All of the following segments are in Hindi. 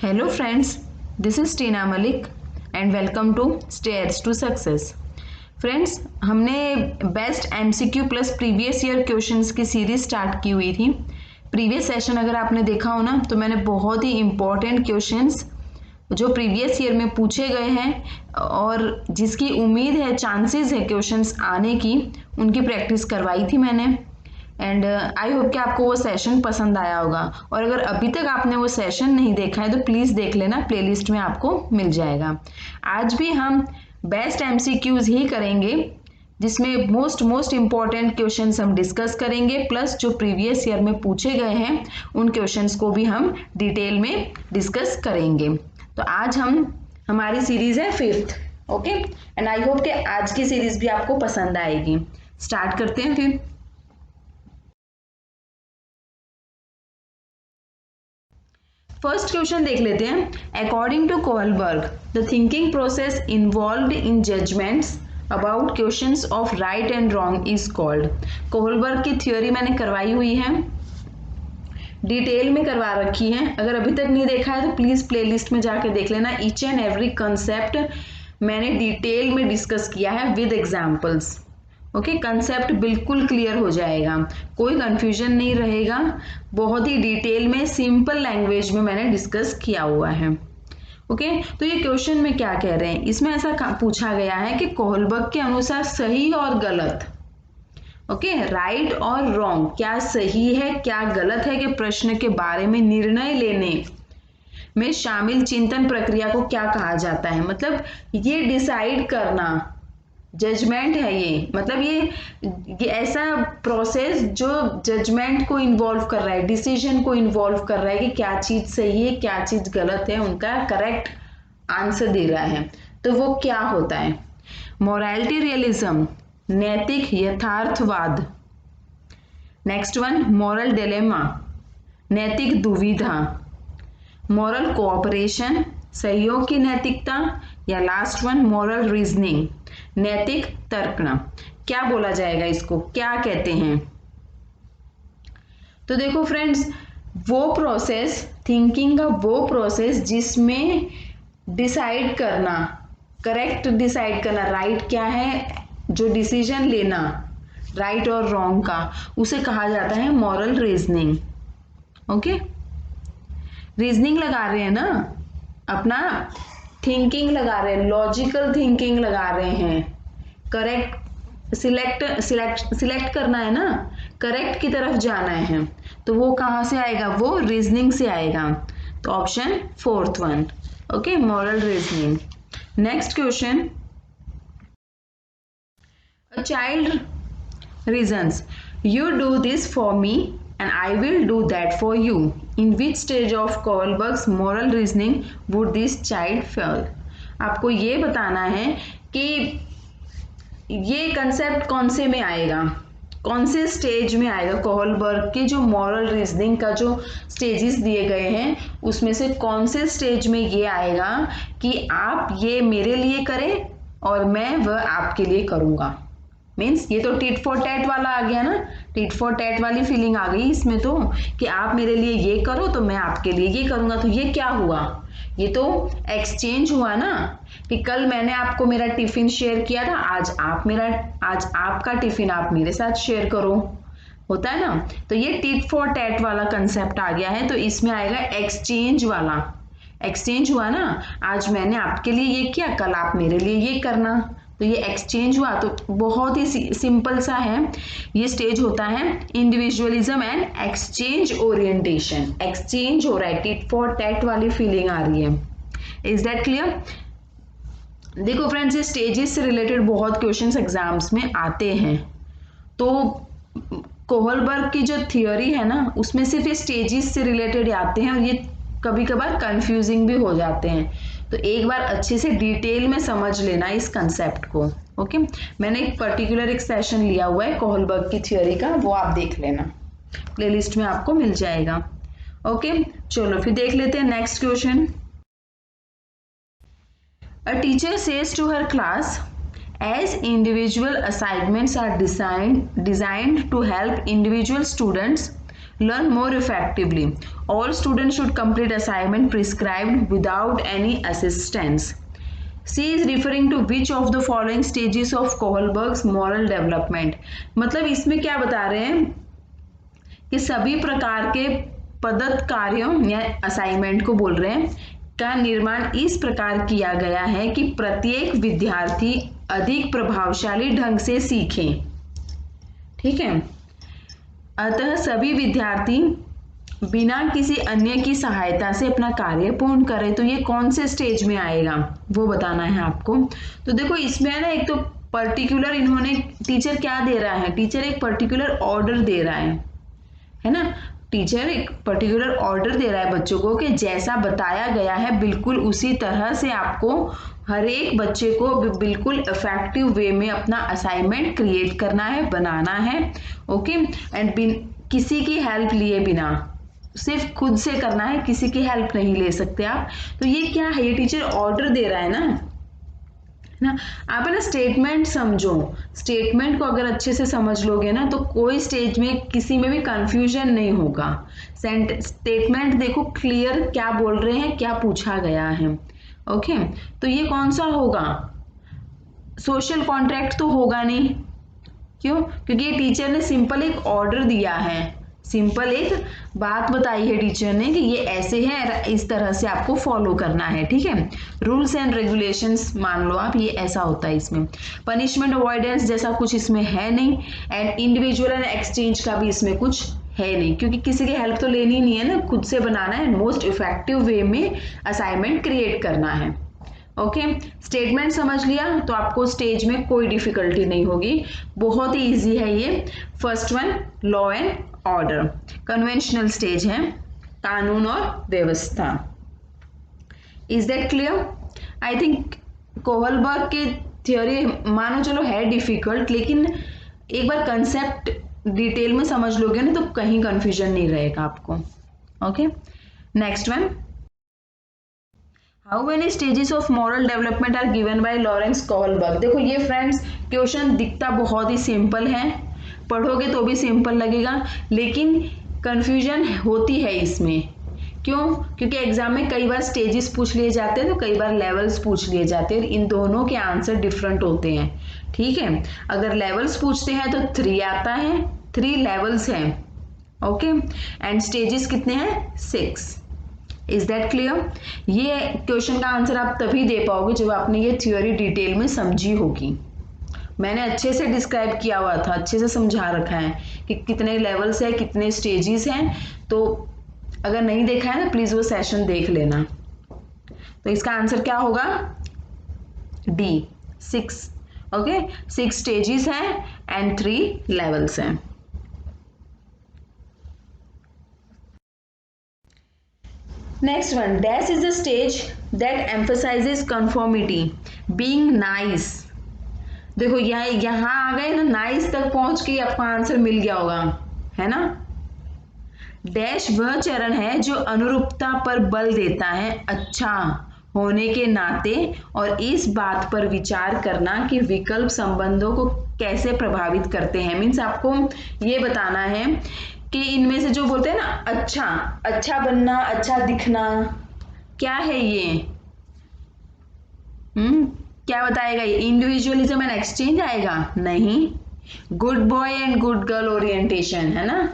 Hello friends, this is Tina Malik and welcome to Stairs to Success. Friends, हमने best MCQ plus previous year questions की सीरीज स्टार्ट की हुई थी। प्रीवियस सेशन अगर आपने देखा हो ना तो मैंने बहुत ही इम्पोर्टेंट क्वेश्चंस जो प्रीवियस ईयर में पूछे गए हैं और जिसकी उम्मीद है, चांसेस है क्वेश्चंस आने की, उनकी प्रैक्टिस करवाई थी मैंने। एंड आई होप कि आपको वो सेशन पसंद आया होगा। और अगर अभी तक आपने वो सेशन नहीं देखा है तो प्लीज़ देख लेना, प्लेलिस्ट में आपको मिल जाएगा। आज भी हम बेस्ट एमसीक्यूज ही करेंगे जिसमें मोस्ट इम्पॉर्टेंट क्वेश्चंस हम डिस्कस करेंगे, प्लस जो प्रीवियस ईयर में पूछे गए हैं उन क्वेश्चंस को भी हम डिटेल में डिस्कस करेंगे। तो आज हमारी सीरीज है 5th, okay. And I hope कि आज की सीरीज भी आपको पसंद आएगी। स्टार्ट करते हैं फिर। फर्स्ट क्वेश्चन देख लेते हैं। According to Kohlberg, the thinking process involved in judgments about questions of right and wrong is called. Kohlberg की थ्योरी मैंने करवाई हुई है, डिटेल में करवा रखी है। अगर अभी तक नहीं देखा है तो प्लीज प्लेलिस्ट में जाके देख लेना। ईच एंड एवरी कंसेप्ट मैंने डिटेल में डिस्कस किया है विद एग्जाम्पल्स, ओके। कंसेप्ट बिल्कुल क्लियर हो जाएगा, कोई कंफ्यूजन नहीं रहेगा। बहुत ही डिटेल में सिंपल लैंग्वेज में मैंने डिस्कस किया हुआ है, ओके। तो ये क्वेश्चन में क्या कह रहे हैं, इसमें ऐसा पूछा गया है कि कोहलबर्ग के अनुसार सही और गलत, ओके, राइट और रॉन्ग, क्या सही है क्या गलत है, कि प्रश्न के बारे में निर्णय लेने में शामिल चिंतन प्रक्रिया को क्या कहा जाता है। मतलब ये डिसाइड करना, जजमेंट है ये, मतलब ये ऐसा प्रोसेस जो जजमेंट को इन्वॉल्व कर रहा है, डिसीजन को इन्वॉल्व कर रहा है कि क्या चीज सही है क्या चीज गलत है, उनका करेक्ट आंसर दे रहा है। तो वो क्या होता है? मोरालिटी रियलिज्म, नैतिक यथार्थवाद। नेक्स्ट वन, मॉरल डिलेमा, नैतिक दुविधा। मॉरल कोऑपरेशन, सहयोग की नैतिकता। या लास्ट वन, मॉरल रीजनिंग, नैतिक तर्कना। क्या बोला जाएगा इसको, क्या कहते हैं? तो देखो फ्रेंड्स, वो प्रोसेस, थिंकिंग का वो प्रोसेस जिसमें डिसाइड करना, करेक्ट डिसाइड करना, राइट क्या है, जो डिसीजन लेना राइट और रॉन्ग का, उसे कहा जाता है मॉरल रीजनिंग, ओके। रीजनिंग लगा रहे हैं ना, अपना थिंकिंग लगा रहे हैं, लॉजिकल थिंकिंग लगा रहे हैं, करेक्ट सिलेक्ट करना है ना, करेक्ट की तरफ जाना है, तो वो कहाँ से आएगा? वो रीजनिंग से आएगा। तो option 4th one, okay, moral reasoning. Next question, a child reasons, you do this for me and I will do that for you. In which stage of Kohlberg's moral reasoning would this child fall? आपको ये बताना है कि ये कंसेप्ट कौन से में आएगा, कौन से स्टेज में आएगा। कोहलबर्ग के जो मॉरल रीजनिंग का जो स्टेजेस दिए गए हैं उसमें से कौन से स्टेज में ये आएगा कि आप ये मेरे लिए करें और मैं वह आपके लिए करूँगा। मीन्स ये तो टिट फॉर टैट वाला आ गया ना, टिट फॉर टैट वाली फीलिंग आ गई इसमें तो, कि आप मेरे लिए ये करो तो मैं आपके लिए ये करूँगा। तो ये क्या हुआ? ये तो एक्सचेंज हुआ ना, कि कल मैंने आपको मेरा टिफिन शेयर किया था, आज आपका टिफिन आप मेरे साथ शेयर करो, होता है ना। तो ये टिट फॉर टैट वाला कंसेप्ट आ गया है, तो इसमें आएगा एक्सचेंज वाला। एक्सचेंज हुआ ना, आज मैंने आपके लिए ये किया, कल आप मेरे लिए ये करना, तो ये एक्सचेंज हुआ। तो बहुत ही सिंपल सा है, ये स्टेज होता है individualism and exchange orientation. Exchange हो रहा है, टिट फॉर टैट वाली फीलिंग आ रही है। Is that clear? देखो फ्रेंड्स, ये स्टेजेस से रिलेटेड बहुत क्वेश्चंस एग्जाम्स में आते हैं। तो कोहलबर्ग की जो थियोरी है ना, उसमें सिर्फ ये स्टेजेस से रिलेटेड आते हैं और ये कभी कभार कंफ्यूजिंग भी हो जाते हैं। तो एक बार अच्छे से डिटेल में समझ लेना इस कंसेप्ट को, ओके। मैंने एक सेशन लिया हुआ है कोहलबर्ग की थ्योरी का, वो आप देख लेना, प्लेलिस्ट में आपको मिल जाएगा, ओके। चलो फिर देख लेते हैं next question. A teacher says to her class, as individual assignments are designed to help individual students learn more effectively. All students should complete assignment prescribed without any assistance. C is referring to which of the following stages of Kohlberg's moral development. मतलब इसमें क्या बता रहे हैं कि सभी प्रकार के पदत्त कार्यों या असाइनमेंट को बोल रहे हैं का निर्माण इस प्रकार किया गया है कि प्रत्येक विद्यार्थी अधिक प्रभावशाली ढंग से सीखें। ठीक है, अतः सभी विद्यार्थी बिना किसी अन्य की सहायता से अपना कार्य पूर्ण करें। तो ये कौन से स्टेज में आएगा वो बताना है आपको। तो देखो इसमें है ना, एक तो पर्टिकुलर इन्होंने टीचर क्या दे रहा है, टीचर एक पर्टिकुलर ऑर्डर दे रहा है ना, टीचर एक पर्टिकुलर ऑर्डर दे रहा है बच्चों को कि जैसा बताया गया है बिल्कुल उसी तरह से आपको हर एक बच्चे को बिल्कुल इफेक्टिव वे में अपना असाइनमेंट क्रिएट करना है, बनाना है। ओके, एंड किसी की हेल्प लिए बिना, सिर्फ खुद से करना है, किसी की हेल्प नहीं ले सकते आप। तो ये क्या है, ये टीचर ऑर्डर दे रहा है ना। आप ना स्टेटमेंट समझो, स्टेटमेंट को अगर अच्छे से समझ लोगे ना तो कोई स्टेज में किसी में भी कंफ्यूजन नहीं होगा। स्टेटमेंट देखो क्लियर क्या बोल रहे हैं, क्या पूछा गया है। ओके, तो ये कौन सा होगा, सोशल कॉन्ट्रैक्ट तो होगा नहीं। क्यों? क्योंकि ये टीचर ने सिंपल एक ऑर्डर दिया है, सिंपल एक बात बताई है टीचर ने कि ये ऐसे है, इस तरह से आपको फॉलो करना है। ठीक है, रूल्स एंड रेगुलेशंस मान लो आप, ये ऐसा होता है इसमें। पनिशमेंट अवॉइडेंस जैसा कुछ इसमें है नहीं, एंड इंडिविजुअल एंड एक्सचेंज का भी इसमें कुछ है नहीं, क्योंकि किसी की हेल्प तो लेनी नहीं है ना, खुद से बनाना है, मोस्ट इफेक्टिव वे में असाइनमेंट क्रिएट करना है। ओके, स्टेटमेंट समझ लिया तो आपको स्टेज में कोई डिफिकल्टी नहीं होगी, बहुत ही इजी है ये। First one law and order, conventional stage है, कानून और व्यवस्था। Is that clear? I think Kohlberg के थ्योरी मानो चलो है डिफिकल्ट, लेकिन एक बार कंसेप्ट डिटेल में समझ लोगे ना तो कहीं कंफ्यूजन नहीं रहेगा आपको। Okay, next one, how many stages of moral development are given by Lawrence Kohlberg. देखो ये फ्रेंड्स क्वेश्चन दिखता बहुत ही सिंपल है, पढ़ोगे तो भी सिंपल लगेगा, लेकिन कंफ्यूजन होती है इसमें। क्यों? क्योंकि एग्जाम में कई बार स्टेजेस पूछ लिए जाते हैं तो कई बार लेवल्स पूछ लिए जाते हैं, इन दोनों के आंसर डिफरेंट होते हैं। ठीक है, अगर लेवल्स पूछते हैं तो 3 आता है, 3 लेवल्स हैं। ओके, एंड स्टेजेस कितने हैं? 6। Is that clear? ये क्वेश्चन का आंसर आप तभी दे पाओगे जब आपने ये थ्योरी डिटेल में समझी होगी। मैंने अच्छे से डिस्क्राइब किया हुआ था, अच्छे से समझा रखा है कि कितने लेवल्स है, कितने स्टेजेस हैं। तो अगर नहीं देखा है ना प्लीज वो सेशन देख लेना। तो इसका आंसर क्या होगा? डी, 6। ओके, 6 स्टेजेस हैं एंड 3 लेवल्स हैं। Next one, dash is the stage that emphasises conformity, being nice. देखो यहाँ आ गए ना, नाइस तक पहुंच के आपको आंसर मिल गया होगा, है ना। डैश वह चरण है जो अनुरूपता पर बल देता है, अच्छा होने के नाते, और इस बात पर विचार करना कि विकल्प संबंधों को कैसे प्रभावित करते हैं। मीन्स आपको ये बताना है कि इनमें से जो बोलते हैं ना, अच्छा बनना, अच्छा दिखना, क्या है ये? क्या बताएगा ये? इंडिविजुअलिज्म एंड एक्सचेंज आएगा? नहीं। Good boy and good girl orientation, है ना।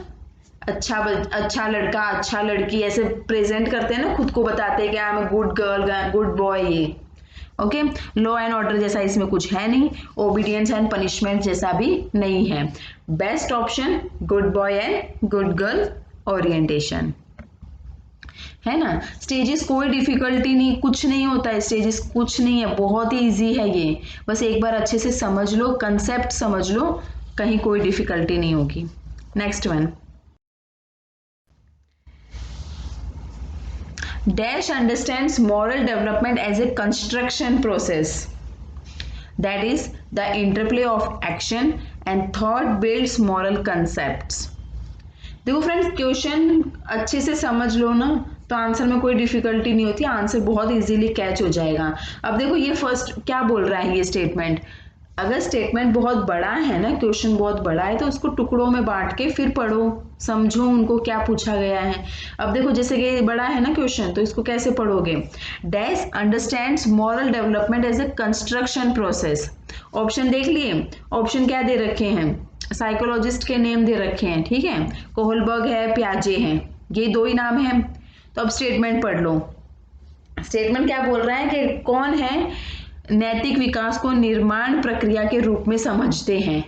अच्छा लड़का, अच्छा लड़की ऐसे प्रेजेंट करते हैं ना, खुद को बताते हैं कि I am good girl, good boy, ये। ओके, लॉ एंड ऑर्डर जैसा इसमें कुछ है नहीं, ओबीडियंस एंड पनिशमेंट जैसा भी नहीं है। Best option good boy and good girl orientation, है ना। स्टेजेस कोई डिफिकल्टी नहीं, कुछ नहीं होता है, स्टेजेस कुछ नहीं है, बहुत ही इजी है ये। बस एक बार अच्छे से समझ लो, कंसेप्ट समझ लो, कहीं कोई डिफिकल्टी नहीं होगी। Next one, Dash understands moral development as a construction process, that is the interplay of action and thought builds moral concepts। देखो फ्रेंड्स, क्वेश्चन अच्छे से समझ लो ना तो आंसर में कोई डिफिकल्टी नहीं होती, आंसर बहुत इजीली कैच हो जाएगा। अब देखो ये फर्स्ट क्या बोल रहा है, ये स्टेटमेंट अगर स्टेटमेंट बहुत बड़ा है ना, क्वेश्चन बहुत बड़ा है, तो उसको टुकड़ों में बांट के फिर पढ़ो, समझो उनको क्या पूछा गया है। अब देखो जैसे कि बड़ा है ना क्वेश्चन, तो इसको कैसे पढ़ोगे? Dash understands moral development as a construction process. Option देख लिए, ऑप्शन क्या दे रखे हैं? साइकोलॉजिस्ट के नेम दे रखे हैं, ठीक है, कोहलबर्ग है, पियाजे हैं, ये दो ही नाम है। तो अब स्टेटमेंट पढ़ लो। स्टेटमेंट क्या बोल रहा है कि कौन है नैतिक विकास को निर्माण प्रक्रिया के रूप में समझते हैं।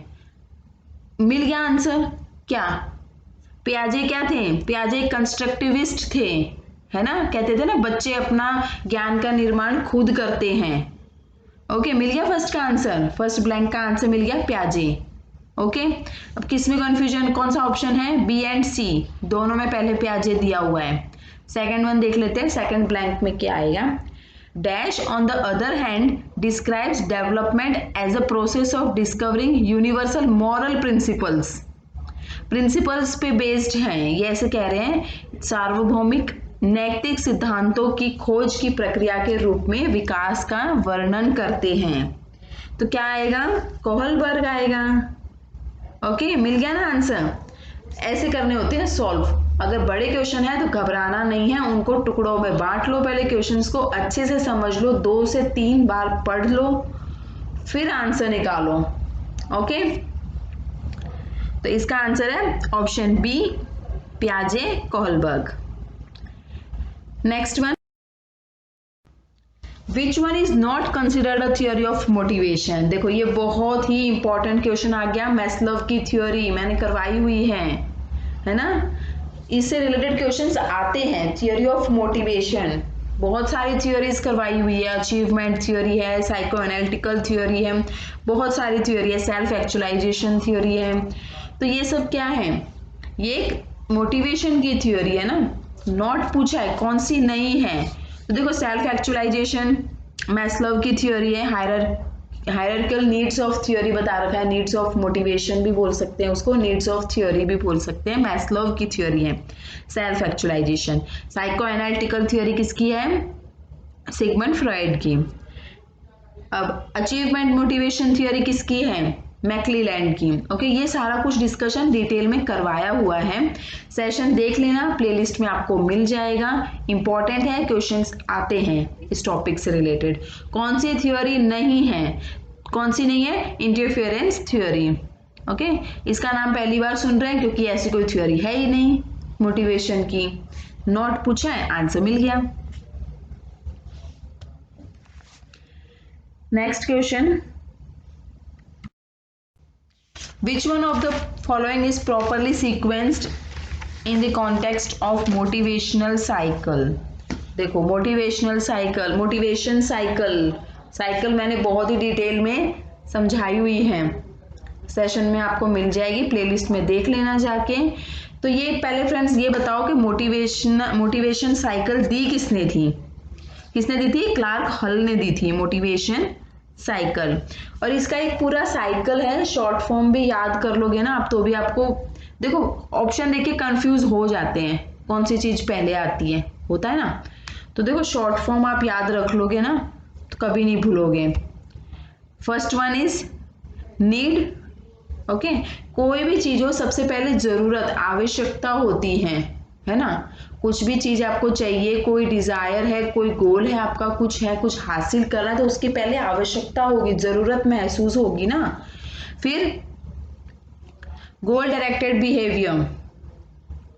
मिल गया आंसर। क्या पियाजे क्या थे? पियाजे कंस्ट्रक्टिविस्ट थे, है ना, कहते थे ना बच्चे अपना ज्ञान का निर्माण खुद करते हैं। ओके, मिल गया फर्स्ट का आंसर, फर्स्ट ब्लैंक का आंसर मिल गया पियाजे। ओके, अब किसमें कंफ्यूजन, कौन सा ऑप्शन है? बी एंड सी, दोनों में पहले पियाजे दिया हुआ है। सेकेंड वन देख लेते हैं, सेकेंड ब्लैंक में क्या आएगा? Dash on the other hand describes development as a process of discovering universal moral principles. Principles पे बेस्ड हैं, ये ऐसे कह रहे हैं, सार्वभौमिक नैतिक सिद्धांतों की खोज की प्रक्रिया के रूप में विकास का वर्णन करते हैं। तो क्या आएगा? कोहलबर्ग आएगा। ओके, मिल गया ना आंसर। ऐसे करने होते हैं सॉल्व। अगर बड़े क्वेश्चन है तो घबराना नहीं है, उनको टुकड़ों में बांट लो, पहले क्वेश्चंस को अच्छे से समझ लो, 2 से 3 बार पढ़ लो, फिर आंसर निकालो। ओके, तो इसका आंसर है ऑप्शन बी, पियाजे Kohlberg. Next one, which one is not considered a theory of motivation. देखो ये बहुत ही इंपॉर्टेंट क्वेश्चन आ गया। मैस्लोव की थ्योरी मैंने करवाई हुई है ना, इससे रिलेटेड क्वेश्चंस आते हैं। थियोरी ऑफ मोटिवेशन बहुत सारी थ्योरीज करवाई हुई है, अचीवमेंट थ्योरी है, साइको एनालिटिकल थ्योरी है, बहुत सारी थ्योरी है, सेल्फ एक्चुअलाइजेशन थ्योरी है। तो ये सब क्या है? ये एक मोटिवेशन की थ्योरी है ना, नॉट पूछा है कौन सी नहीं है। तो देखो सेल्फ एक्चुअलाइजेशन मैस्लोव की थ्योरी है, हायरार्किकल नीड्स ऑफ थ्योरी बता रखा है, नीड्स ऑफ मोटिवेशन भी बोल सकते हैं उसको, नीड्स ऑफ थ्योरी भी बोल सकते हैं, मैस्लोव की थ्योरी है self actualisation. Psycho analytical theory किसकी है? सिगमंड फ्रॉइड की। अब अचीवमेंट मोटिवेशन थ्योरी किसकी है? मैक्लीलैंड की। ओके, ये सारा कुछ डिस्कशन डिटेल में करवाया हुआ है, सेशन देख लेना, प्लेलिस्ट में आपको मिल जाएगा। इंपॉर्टेंट है, क्वेश्चंस आते हैं इस टॉपिक से रिलेटेड। कौन सी थ्योरी नहीं है? कौन सी नहीं है? Interference theory. ओके, इसका नाम पहली बार सुन रहे हैं क्योंकि ऐसी कोई थ्योरी है ही नहीं मोटिवेशन की। नॉट पूछा है, आंसर मिल गया। Next question, which one of the following is properly sequenced in the context of motivational cycle? देखो मोटिवेशनल साइकिल, मोटिवेशन साइकिल मैंने बहुत ही डिटेल में समझाई हुई है, सेशन में आपको मिल जाएगी, प्लेलिस्ट में देख लेना जाके। तो ये पहले फ्रेंड्स ये बताओ कि मोटिवेशन साइकिल दी किसने थी? किसने दी थी? क्लार्क हल ने दी थी मोटिवेशन साइकिल। और इसका एक पूरा साइकिल है, शॉर्ट फॉर्म भी याद कर लोगे ना आप तो भी आपको, देखो ऑप्शन देख के कंफ्यूज हो जाते हैं कौन सी चीज पहले आती है, होता है ना। तो देखो शॉर्ट फॉर्म आप याद रख लोगे ना तो कभी नहीं भूलोगे। First one is need. Okay, कोई भी चीज हो सबसे पहले जरूरत, आवश्यकता होती है ना। कुछ भी चीज आपको चाहिए, कोई डिजायर है, कोई गोल है आपका, कुछ है, कुछ हासिल करना है, तो उसकी पहले आवश्यकता होगी, जरूरत महसूस होगी ना। फिर गोल डायरेक्टेड बिहेवियर,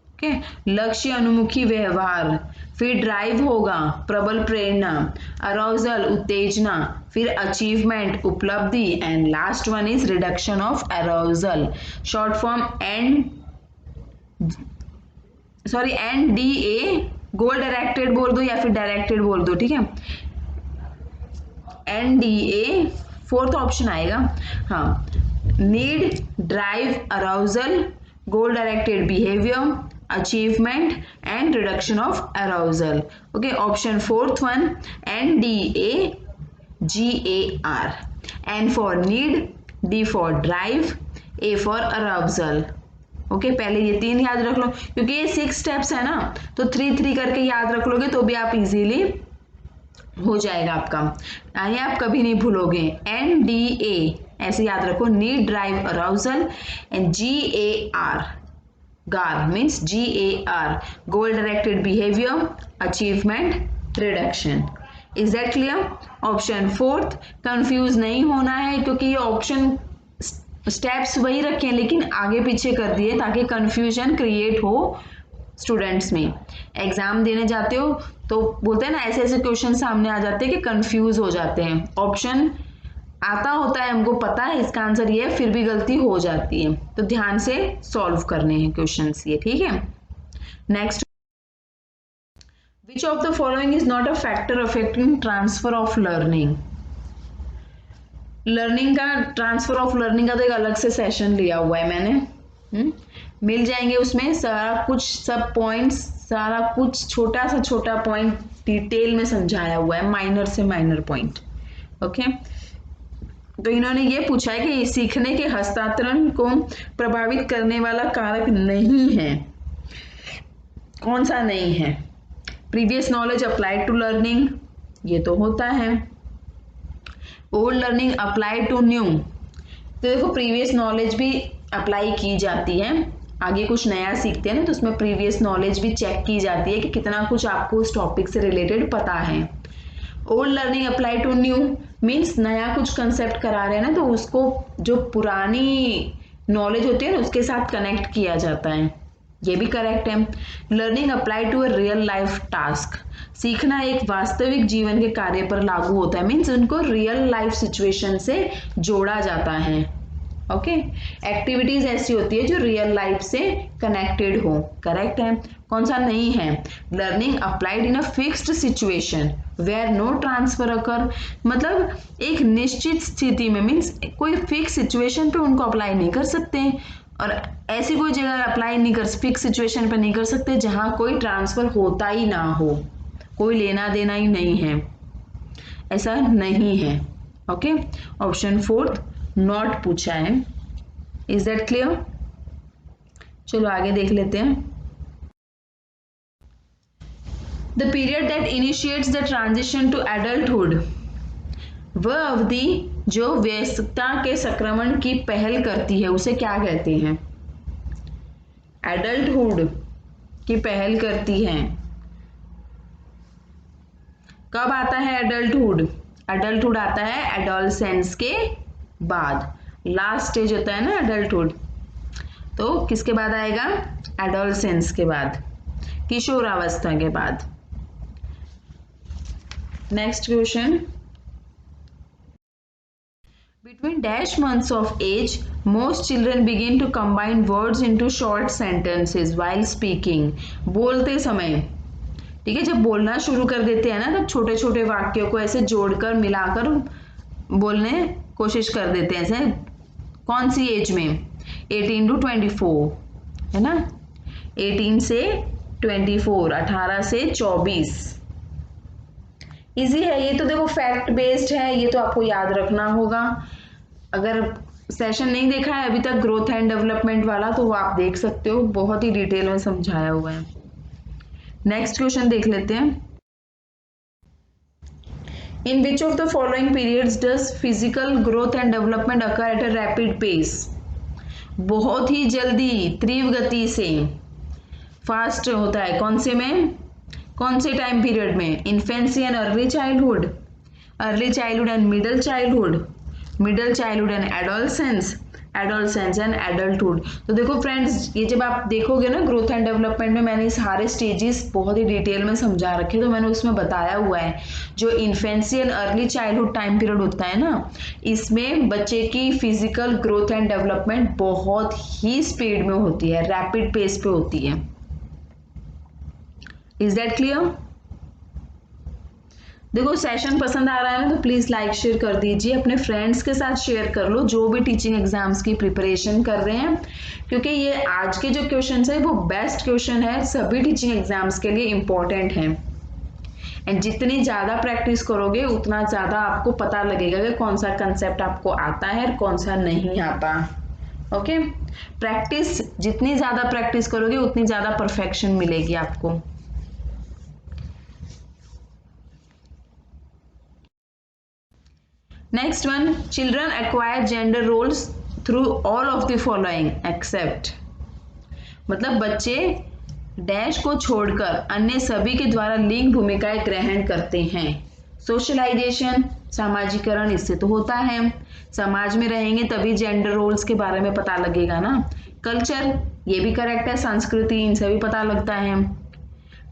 ओके, लक्ष्य अनुमुखी व्यवहार। फिर ड्राइव होगा, प्रबल प्रेरणा, अराउजल उत्तेजना, फिर अचीवमेंट उपलब्धि, and last one is reduction of arousal. Short form NDA, goal directed बोल दो या फिर डायरेक्टेड बोल दो, ठीक है। NDA फोर्थ ऑप्शन आएगा, हाँ, need, drive, arousal, goal directed behaviour, achievement and reduction of arousal. Okay, option fourth one NDA GAR, N for need, D for drive, A for arousal. Okay, पहले ये 3 याद रख लो क्योंकि ये 6 स्टेप्स है ना, तो 3 करके याद रख लोगे तो भी आप इजीली हो जाएगा आपका, यानी आप कभी नहीं भूलोगे। NDA ऐसे याद रखो, need drive arousal, and GAR, GAR means GAR, goal directed behavior, achievement, reduction. Is that clear? Option fourth, confuse नहीं होना है क्योंकि ये ऑप्शन स्टेप्स वही रखे हैं लेकिन आगे पीछे कर दिए ताकि कंफ्यूजन क्रिएट हो स्टूडेंट्स में। एग्जाम देने जाते हो तो बोलते हैं ना, ऐसे ऐसे क्वेश्चन सामने आ जाते हैं कि कंफ्यूज हो जाते हैं। ऑप्शन आता होता है, हमको पता है इसका आंसर ये है, फिर भी गलती हो जाती है, तो ध्यान से सॉल्व करने हैं क्वेश्चंस ये, ठीक है। Next, which of the following is not a factor affecting transfer of learning. Learning का, ट्रांसफर ऑफ लर्निंग का तो एक अलग से सेशन लिया हुआ है मैंने, मिल जाएंगे उसमें सारा कुछ, सब पॉइंट्स, सारा कुछ छोटा सा छोटा पॉइंट डिटेल में समझाया हुआ है, माइनर से माइनर पॉइंट। ओके, तो इन्होंने ये पूछा है कि सीखने के हस्तांतरण को प्रभावित करने वाला कारक नहीं है, कौन सा नहीं है। Previous knowledge applied to learning, ये तो होता है। Old learning applied to new, तो देखो प्रीवियस नॉलेज भी अप्लाई की जाती है, आगे कुछ नया सीखते हैं ना तो उसमें प्रीवियस नॉलेज भी चेक की जाती है कि कितना कुछ आपको उस टॉपिक से रिलेटेड पता है। Old learning apply to new means नया कुछ कंसेप्ट करा रहे हैं ना, तो उसको जो पुरानी नॉलेज होती है ना उसके साथ कनेक्ट किया जाता है, ये भी करेक्ट है। Learning apply to a real life task, सीखना एक वास्तविक जीवन के कार्य पर लागू होता है, मीन्स उनको रियल लाइफ सिचुएशन से जोड़ा जाता है। ओके, एक्टिविटीज ऐसी होती है जो रियल लाइफ से कनेक्टेड हो, करेक्ट है। कौन सा नहीं है, learning applied in a fixed situation where no transfer occur, मतलब एक निश्चित स्थिति में, मीन्स कोई फिक्स सिचुएशन पे उनको अप्लाई नहीं कर सकते, और ऐसी कोई जगह अप्लाई नहीं कर, फिक्स सिचुएशन पे नहीं कर सकते जहां कोई ट्रांसफर होता ही ना हो, कोई लेना देना ही नहीं है, ऐसा नहीं है। ओके, ऑप्शन फोर्थ नॉट पूछा है। Is that clear? चलो आगे देख लेते हैं। The period that initiates the transition to adulthood, वह अवधि जो वयस्कता के संक्रमण की पहल करती है उसे क्या कहते हैं? एडल्टहुड की पहल करती है। कब आता है एडल्टहुड? एडल्टहुड आता है एडोलसेंस के बाद, लास्ट स्टेज होता है ना एडल्टहुड, तो किसके बाद आएगा? एडोलसेंस के बाद, किशोरावस्था के बाद। Next question, between dash months of age most children begin to combine words into short sentences while speaking, बोलते समय, ठीक है, जब बोलना शुरू कर देते हैं ना तब छोटे छोटे वाक्यों को ऐसे जोड़कर मिलाकर बोलने कोशिश कर देते हैं। ऐसे कौन सी एज में? 18 to 24 है ना, 18 से 24, 18 से 24। इजी है ये तो, देखो फैक्ट बेस्ड है, ये तो आपको याद रखना होगा। अगर सेशन नहीं देखा है अभी तक ग्रोथ एंड डेवलपमेंट वाला तो वो आप देख सकते हो, बहुत ही डिटेल में समझाया हुआ है। नेक्स्ट क्वेश्चन देख लेते हैं। In which of the following periods does physical growth and development occur at a rapid pace? बहुत ही जल्दी, तीव्र गति से, फास्ट होता है, कौन से में, कौन से टाइम पीरियड में? Infancy and early childhood, early childhood and middle childhood, middle childhood and adolescence, adolescence and adulthood. तो देखो फ्रेंड्स, ये जब आप देखोगे ना ग्रोथ एंड डेवलपमेंट में, मैंने सारे स्टेजेस बहुत ही डिटेल में समझा रखे, तो मैंने उसमें बताया हुआ है जो infancy and early childhood time period होता है ना, इसमें बच्चे की फिजिकल ग्रोथ एंड डेवलपमेंट बहुत ही स्पीड में होती है, रैपिड पेस पे होती है। Is that clear? देखो सेशन पसंद आ रहा है ना तो प्लीज लाइक शेयर कर दीजिए, अपने फ्रेंड्स के साथ शेयर कर लो जो भी टीचिंग एग्जाम्स की प्रिपरेशन कर रहे हैं, क्योंकि ये आज के जो क्वेश्चन है वो बेस्ट क्वेश्चन है, सभी टीचिंग एग्जाम्स के लिए इम्पोर्टेंट है। एंड जितनी ज्यादा प्रैक्टिस करोगे उतना ज्यादा आपको पता लगेगा कि कौन सा कंसेप्ट आपको आता है और कौन सा नहीं आता। ओके, प्रैक्टिस, जितनी ज्यादा प्रैक्टिस करोगे उतनी ज्यादा परफेक्शन मिलेगी आपको। Next one, children acquire gender roles through all of the following except, मतलब बच्चे डैश को छोड़कर अन्य सभी के द्वारा लिंग भूमिकाएं ग्रहण करते हैं। सोशलाइजेशन, सामाजिकरण, इससे तो होता है, समाज में रहेंगे तभी जेंडर रोल्स के बारे में पता लगेगा ना। कल्चर, ये भी करेक्ट है, संस्कृति, इनसे भी पता लगता है।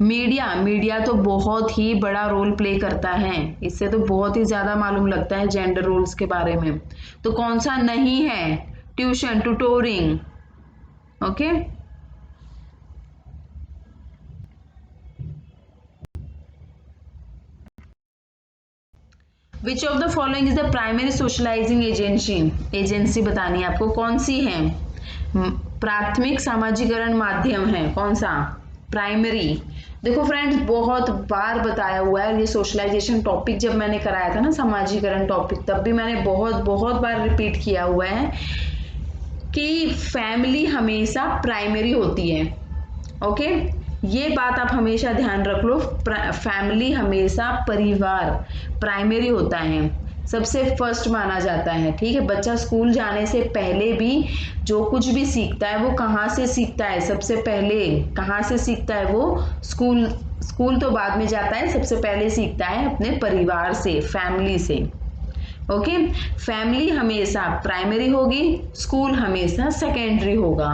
मीडिया तो बहुत ही बड़ा रोल प्ले करता है, इससे तो बहुत ही ज्यादा मालूम लगता है जेंडर रोल्स के बारे में। तो कौन सा नहीं है? Tuition, tutoring, okay. Which of the following is the primary socialising agency बतानी है आपको, कौन सी है? प्राथमिक सामाजिकरण माध्यम है, कौन सा? प्राइमरी। देखो फ्रेंड्स, बहुत बार बताया हुआ है ये सोशलाइजेशन टॉपिक, जब मैंने कराया था ना सामाजिकरण टॉपिक, तब भी मैंने बहुत बार रिपीट किया हुआ है कि फैमिली हमेशा प्राइमरी होती है, ओके। ये बात आप हमेशा ध्यान रख लो, फैमिली हमेशा परिवार प्राइमरी होता है, सबसे फर्स्ट माना जाता है, ठीक है। बच्चा स्कूल जाने से पहले भी जो कुछ भी सीखता है वो कहाँ से सीखता है? सबसे पहले कहाँ से सीखता है वो? स्कूल तो बाद में जाता है, सबसे पहले सीखता है अपने परिवार से, फैमिली से, ओके। फैमिली हमेशा प्राइमरी होगी, स्कूल हमेशा सेकेंडरी होगा,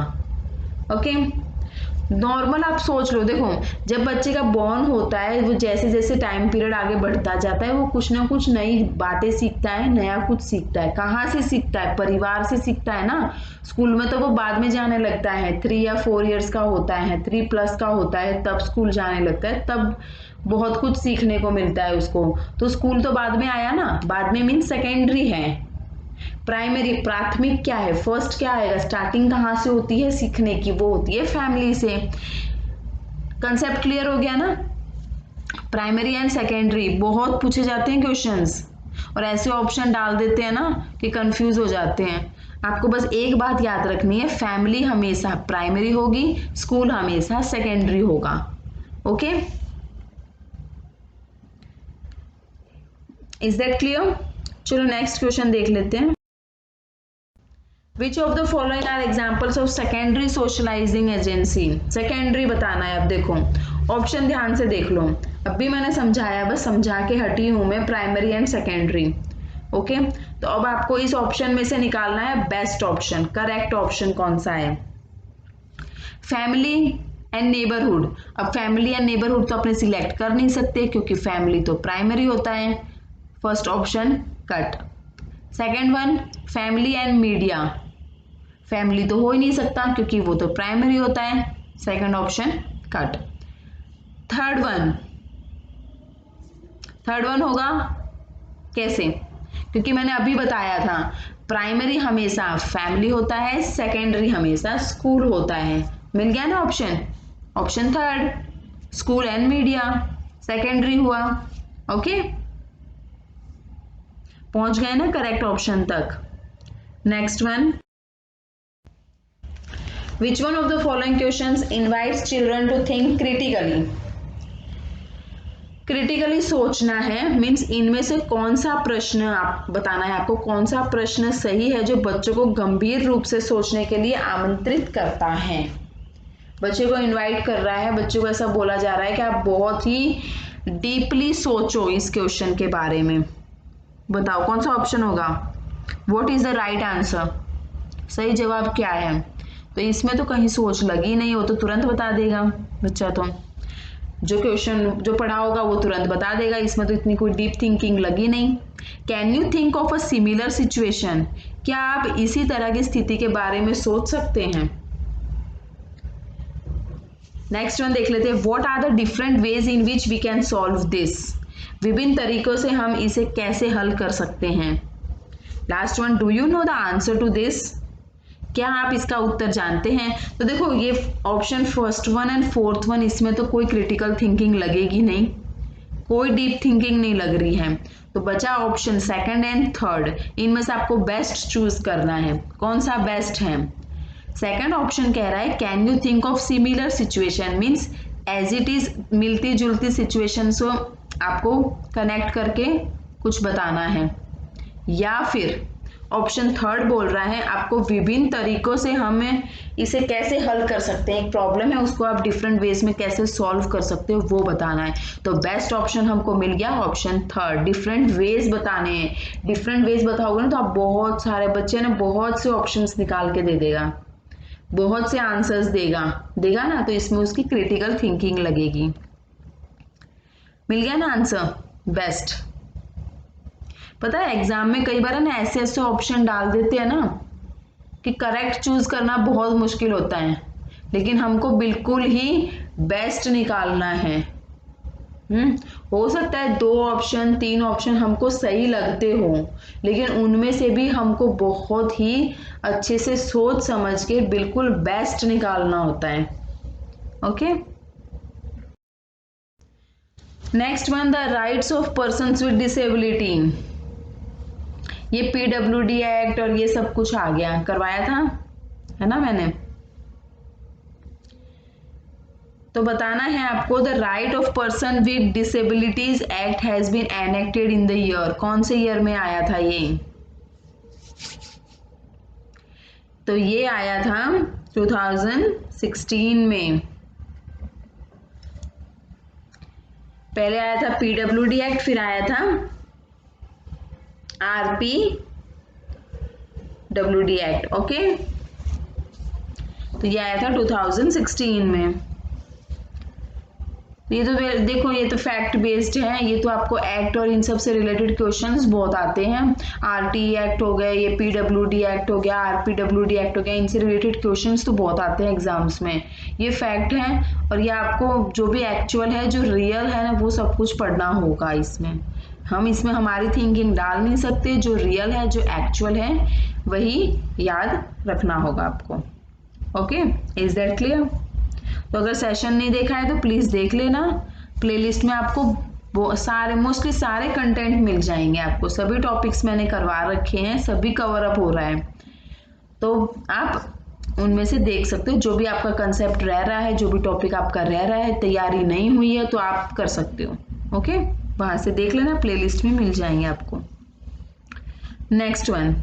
ओके। नॉर्मल आप सोच लो, देखो जब बच्चे का बॉर्न होता है, वो जैसे जैसे टाइम पीरियड आगे बढ़ता जाता है वो कुछ ना कुछ नई बातें सीखता है, नया कुछ सीखता है। कहाँ से सीखता है? परिवार से सीखता है ना। स्कूल में तो वो बाद में जाने लगता है, 3 या 4 इयर्स का होता है, 3+ का होता है, तब स्कूल जाने लगता है, तब बहुत कुछ सीखने को मिलता है उसको। तो स्कूल तो बाद में आया ना, बाद में मीन्स सेकेंडरी है। प्राइमरी, प्राथमिक क्या है? फर्स्ट क्या आएगा? स्टार्टिंग कहाँ से होती है सीखने की? वो होती है फैमिली से। कंसेप्ट क्लियर हो गया ना? प्राइमरी एंड सेकेंडरी बहुत पूछे जाते हैं क्वेश्चंस, और ऐसे ऑप्शन डाल देते हैं ना कि कंफ्यूज हो जाते हैं। आपको बस एक बात याद रखनी है, फैमिली हमेशा प्राइमरी होगी, स्कूल हमेशा सेकेंडरी होगा, ओके। Is that clear? चलो नेक्स्ट क्वेश्चन देख लेते हैं। Which of the following are examples of secondary socializing agency? Secondary बताना है। अब देखो ऑप्शन ध्यान से देख लो, अभी मैंने समझाया, बस समझा के हटी हूं मैं, प्राइमरी एंड सेकेंडरी, ओके। तो अब आपको इस ऑप्शन में से निकालना है बेस्ट ऑप्शन, करेक्ट ऑप्शन कौन सा है। Family and neighbourhood. अब फैमिली एंड नेबरहुड तो अपने सिलेक्ट कर नहीं सकते क्योंकि फैमिली तो प्राइमरी होता है, first option cut. Second one, family and media. Family तो हो ही नहीं सकता क्योंकि वो तो प्राइमरी होता है, second option cut. Third one होगा कैसे? क्योंकि मैंने अभी बताया था प्राइमरी हमेशा फैमिली होता है, सेकेंडरी हमेशा स्कूल होता है। मिल गया ना option third, school and media, secondary हुआ, ओके। पहुंच गए ना करेक्ट ऑप्शन तक। Next one, Which one of the following questions invites children to think critically? Critically सोचना है, मीन्स इनमें से कौन सा प्रश्न आप बताना है आपको, कौन सा प्रश्न सही है जो बच्चों को गंभीर रूप से सोचने के लिए आमंत्रित करता है। बच्चे को इनवाइट कर रहा है, बच्चों को ऐसा बोला जा रहा है कि आप बहुत ही डीपली सोचो इस क्वेश्चन के बारे में। बताओ कौन सा ऑप्शन होगा? What is the right answer? सही जवाब क्या है? तो इसमें तो कहीं सोच लगी नहीं, हो तो तुरंत बता देगा बच्चा, तो जो क्वेश्चन जो पढ़ा होगा वो तुरंत बता देगा, इसमें तो इतनी कोई डीप थिंकिंग लगी नहीं। Can you think of a similar situation? क्या आप इसी तरह की स्थिति के बारे में सोच सकते हैं? नेक्स्ट वन देख लेते हैं, what are the different ways in which we can solve this? विभिन्न तरीकों से हम इसे कैसे हल कर सकते हैं। Last one, do you know the answer to this? क्या आप इसका उत्तर जानते हैं? तो देखो ये option first one and fourth one, इसमें तो कोई क्रिटिकल थिंकिंग लगेगी नहीं, कोई डीप थिंकिंग नहीं लग रही है, तो बचा ऑप्शन सेकंड एंड थर्ड। इनमें से आपको बेस्ट चूज करना है, कौन सा बेस्ट है। सेकंड ऑप्शन कह रहा है can you think of similar situation, means as it is मिलती जुलती सिचुएशन से आपको कनेक्ट करके कुछ बताना है। या फिर ऑप्शन थर्ड बोल रहा है आपको विभिन्न तरीकों से हमें इसे कैसे हल कर सकते हैं, एक प्रॉब्लम है उसको आप डिफरेंट वेज में कैसे सॉल्व कर सकते हो वो बताना है। तो बेस्ट ऑप्शन हमको मिल गया ऑप्शन थर्ड, डिफरेंट वेज बताने हैं। डिफरेंट वेज बताओगे ना तो आप बहुत सारे बच्चे ना बहुत से ऑप्शंस निकाल के दे देगा, बहुत से आंसर्स देगा ना, तो इसमें उसकी क्रिटिकल थिंकिंग लगेगी। मिल गया ना आंसर बेस्ट। पता है एग्जाम में कई बार ना ऐसे ऐसे ऑप्शन डाल देते हैं ना कि करेक्ट चूज करना बहुत मुश्किल होता है, लेकिन हमको बिल्कुल ही बेस्ट निकालना है। हो सकता है 2 ऑप्शन 3 ऑप्शन हमको सही लगते हो, लेकिन उनमें से भी हमको बहुत ही अच्छे से सोच समझ के बिल्कुल बेस्ट निकालना होता है। Okay, next one, the rights of persons with disability. ये PWD एक्ट और ये सब कुछ आ गया, करवाया था है ना मैंने। तो बताना है आपको, the right of person with disabilities act has been enacted in the year, कौन से ईयर में आया था ये? तो ये आया था 2016 में। पहले आया था PWD एक्ट, फिर आया था RPWD एक्ट। ओके, तो ये आया था 2016 में। ये तो देखो ये तो फैक्ट बेस्ड है, ये तो आपको एक्ट और इन सब से रिलेटेड क्वेश्चंस बहुत आते हैं। RTE एक्ट हो गया, ये PWD एक्ट हो गया, RPWD एक्ट हो गया, इनसे रिलेटेड क्वेश्चंस तो बहुत आते हैं एग्जाम्स में। ये फैक्ट है और ये आपको जो भी एक्चुअल है जो रियल है ना वो सब कुछ पढ़ना होगा। इसमें हम इसमें हमारी थिंकिंग डाल नहीं सकते, जो रियल है जो एक्चुअल है वही याद रखना होगा आपको। Okay, is that clear? तो अगर सेशन नहीं देखा है तो प्लीज देख लेना, प्लेलिस्ट में आपको सारे मोस्टली सारे कंटेंट मिल जाएंगे आपको, सभी टॉपिक्स मैंने करवा रखे हैं, सभी कवर अप हो रहा है, तो आप उनमें से देख सकते हो। जो भी आपका कंसेप्ट रह रहा है, जो भी टॉपिक आपका रह रहा है, तैयारी नहीं हुई है तो आप कर सकते हो। ओके, वहां से देख लेना, प्लेलिस्ट में मिल जाएंगे आपको। Next one,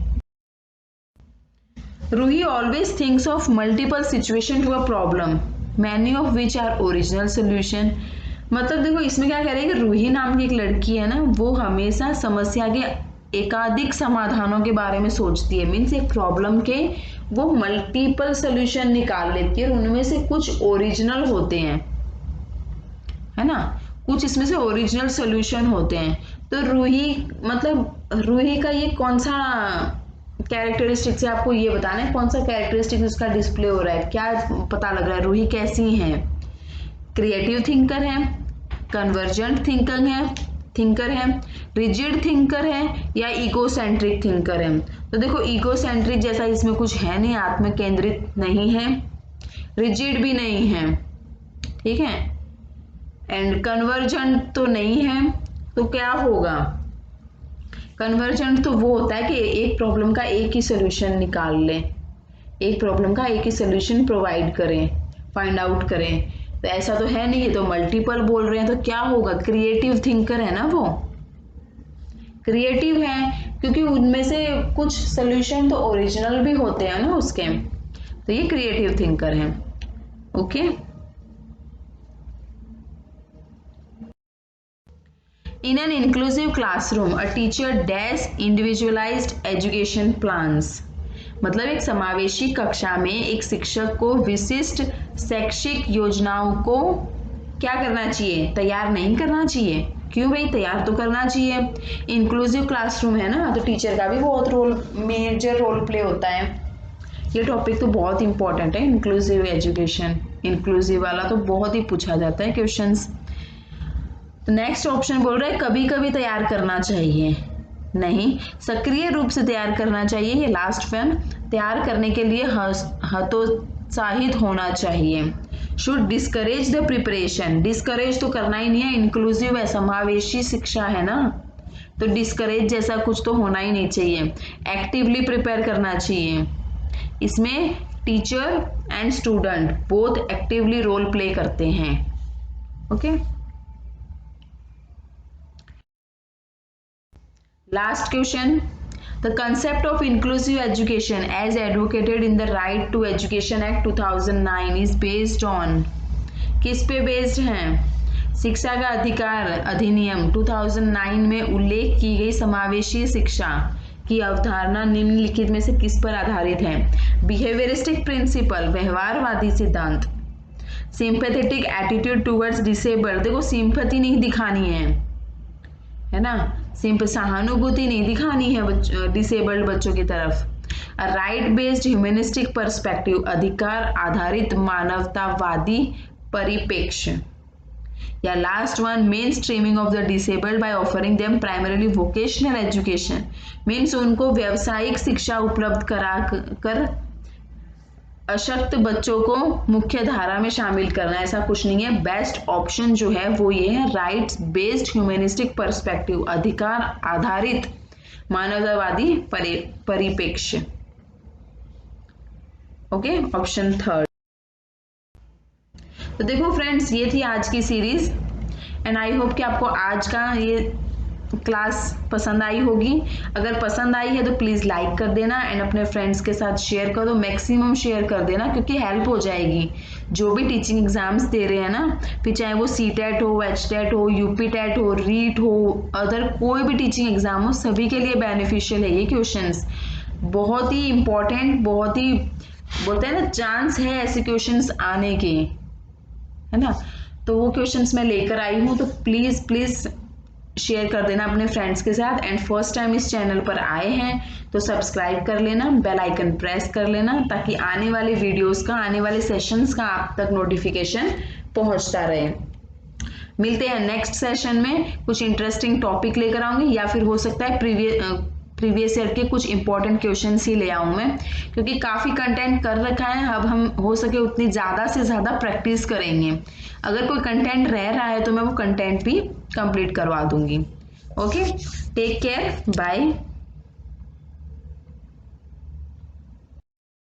Ruhi always thinks of multiple situation to a problem many of which are original solution. मतलब देखो इसमें क्या कह रहे हैं कि रूही नाम की एक लड़की है ना, वो हमेशा समस्या के एकाधिक समाधानों के बारे में सोचती है। मीन्स एक प्रॉब्लम के वो मल्टीपल सोल्यूशन निकाल लेती है और उनमें से कुछ ओरिजिनल होते हैं, है ना, कुछ इसमें से ओरिजिनल सोल्यूशन होते हैं। तो रूही मतलब रूही का ये कौन सा कैरेक्टरिस्टिक्स है आपको ये बताना है, कौन सा कैरेक्टरिस्टिक्स उसका डिस्प्ले हो रहा है, क्या पता लग रहा है रूही कैसी है? क्रिएटिव थिंकर है, कन्वर्जेंट थिंकर है, रिजिड थिंकर है या इगोसेंट्रिक थिंकर है? तो देखो इगोसेंट्रिक जैसा इसमें कुछ है नहीं, आत्म केंद्रित नहीं है, रिजिड भी नहीं है, ठीक है, एंड कन्वर्जेंट तो नहीं है। तो क्या होगा? कन्वर्जेंट तो वो होता है कि एक प्रॉब्लम का एक ही सोल्यूशन निकाल लें, एक प्रॉब्लम का एक ही सोल्यूशन प्रोवाइड करें, फाइंड आउट करें। तो ऐसा तो है नहीं, ये तो मल्टीपल बोल रहे हैं। तो क्या होगा? क्रिएटिव थिंकर है ना, वो क्रिएटिव है क्योंकि उनमें से कुछ सोल्यूशन तो ओरिजिनल भी होते हैं ना उसके, तो ये क्रिएटिव थिंकर है। Okay, In an inclusive classroom, a teacher dash individualized education plans. मतलब एक समावेशी कक्षा में एक शिक्षक को विशिष्ट शैक्षिक योजनाओं को क्या करना चाहिए? तैयार नहीं करना चाहिए। क्यों भाई? तैयार तो करना चाहिए। इंक्लूसिव क्लासरूम है ना, तो टीचर का भी बहुत मेजर रोल प्ले होता है। ये टॉपिक तो बहुत इंपॉर्टेंट है, इंक्लूसिव एजुकेशन। इंक्लूसिव वाला तो बहुत ही पूछा जाता है क्वेश्चंस। नेक्स्ट ऑप्शन बोल रहा है कभी कभी तैयार करना चाहिए, नहीं, सक्रिय रूप से तैयार करना चाहिए। ये लास्ट वन, तैयार करने के लिए हतोत्साहित होना चाहिए। Should discourage the preparation, discourage तो करना ही नहीं है, इंक्लूसिव है, समावेशी शिक्षा है ना, तो डिस्करेज जैसा कुछ तो होना ही नहीं चाहिए। एक्टिवली प्रिपेयर करना चाहिए। इसमें teacher and student both actively role play करते हैं। Okay, last question, the concept of inclusive education as advocated in the right to education act 2009 is based on, किस पे बेस्ड है? शिक्षा का अधिकार अधिनियम 2009 में उल्लेख की गई समावेशी शिक्षा की अवधारणा निम्नलिखित में से किस पर आधारित है? बिहेवियरिस्टिक प्रिंसिपल, व्यवहारवादी सिद्धांत। सिंपैथेटिक एटीट्यूड टुवर्ड्स डिसेबल्ड, देखो सिंपैथी नहीं दिखानी है ना, सहानुभूति नहीं दिखानी है डिसेबल्ड बच्चों की तरफ। राइट बेस्ड ह्यूमनिस्टिक पर्सपेक्टिव, अधिकार आधारित मानवतावादी परिप्रेक्ष्य। या last one, main streaming of the disabled by offering them primarily vocational education, means उनको व्यावसायिक शिक्षा उपलब्ध करा कर अशक्त बच्चों को मुख्य धारा में शामिल करना। ऐसा कुछ नहीं है, बेस्ट ऑप्शन जो है वो ये है, राइट्स बेस्ड ह्यूमनिस्टिक पर्सपेक्टिव, अधिकार आधारित मानवतावादी परिप्रेक्ष्य। Okay, option third. तो देखो फ्रेंड्स, ये थी आज की सीरीज एंड आई होप कि आपको आज का ये क्लास पसंद आई होगी। अगर पसंद आई है तो प्लीज़ लाइक कर देना एंड अपने फ्रेंड्स के साथ शेयर कर दो, मैक्सिमम शेयर कर देना, क्योंकि हेल्प हो जाएगी। जो भी टीचिंग एग्जाम्स दे रहे हैं ना, फिर चाहे वो CTET हो, HTET हो, UPTET हो, REET हो, अदर कोई भी टीचिंग एग्जाम हो, सभी के लिए बेनिफिशियल है ये क्वेश्चंस। बहुत ही इंपॉर्टेंट, बहुत ही बोलते हैं ना चांस है ऐसे क्वेश्चंस आने के, है ना। तो वो क्वेश्चंस मैं लेकर आई हूँ, तो प्लीज़ शेयर कर देना अपने फ्रेंड्स के साथ। एंड फर्स्ट टाइम इस चैनल पर आए हैं तो सब्सक्राइब कर लेना, बेल आइकन प्रेस कर लेना, ताकि आने वाले वीडियोस का, आने वाले सेशंस का आप तक नोटिफिकेशन पहुंचता रहे। मिलते हैं नेक्स्ट सेशन में, कुछ इंटरेस्टिंग टॉपिक लेकर आऊंगी, या फिर हो सकता है प्रीवियस ईयर के कुछ इंपॉर्टेंट क्वेश्चंस ही ले आऊं मैं, क्योंकि काफ़ी कंटेंट कर रखा है। अब हम हो सके उतनी ज़्यादा से ज़्यादा प्रैक्टिस करेंगे। अगर कोई कंटेंट रह रहा है तो मैं वो कंटेंट भी कंप्लीट करवा दूंगी। Okay, take care, bye.